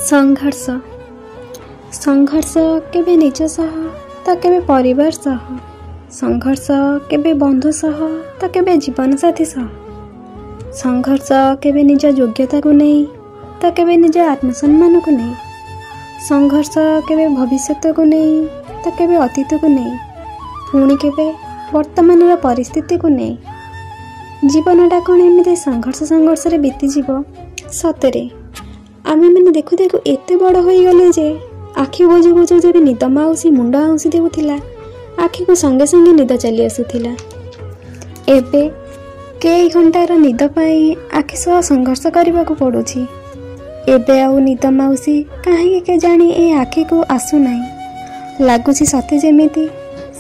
संघर्ष संघर्ष केबे निज सह तो केबे परिवार सह, संघर्ष केबे बंधु सह तो केबे जीवन साथी सह, संघर्ष केबे निज योग्यता को नहीं तो केबे निज आत्मसम्मान को नहीं, संघर्ष केबे भविष्य को नहीं तो केबे अतीत को नहीं, पुणी केबे वर्तमान परिस्थिति को नहीं। जीवनटा कौन एमती संघर्ष संघर्ष रे बीतीजीव। सतरे आमे मैंने देखु देखु एते बड़ हो गले जे आखि बुझु बुझु जब निद माउसी मुंड आउसी देउथिला, आखि को संगे संगे निद चली आसुथिला। एबे कई घंटार निद पाई आखि सह संघर्ष करने को पड़ुछि। एबे आउ निद माउसी काहे के जानी ए आखि को आसु नाही। लागुछि सते जेमिति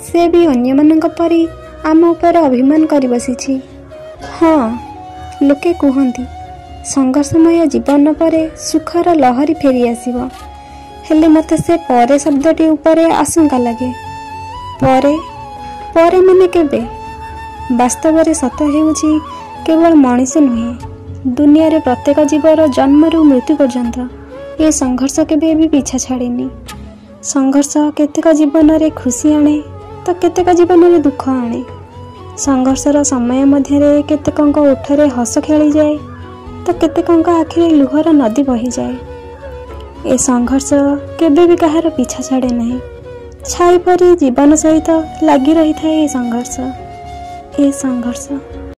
से भी अन्य मानक परी आम ऊपर अभिमान कर बसिछि। हाँ, लोके कहती संघर्षमय जीवन परे सुखर लहरी फेरी आसिबो, हेले मते से परे शब्दटी ऊपर आशंका लगे। परे परे माने केबे? वास्तव में सत हेउछि केवल मनीष नुहे, दुनिया रे प्रत्येक जीवर जन्मरू मृत्यु पर्यंत ये संघर्ष केबे भी पीछा छाड़ेनी। संघर्ष केतेक जीवन रे खुशी आने तो केतेक जीवन रे दुख आने। संघर्षर समय मध्य केतेकंक ओठरे हस खेली जाए तो केतेकंक आखिरे लुहर नदी बही जाए। ए संघर्ष केबे भी कहार पीछा छाड़े नहीं। छाई परी जीवन सहित लगी रही था ये संघर्ष।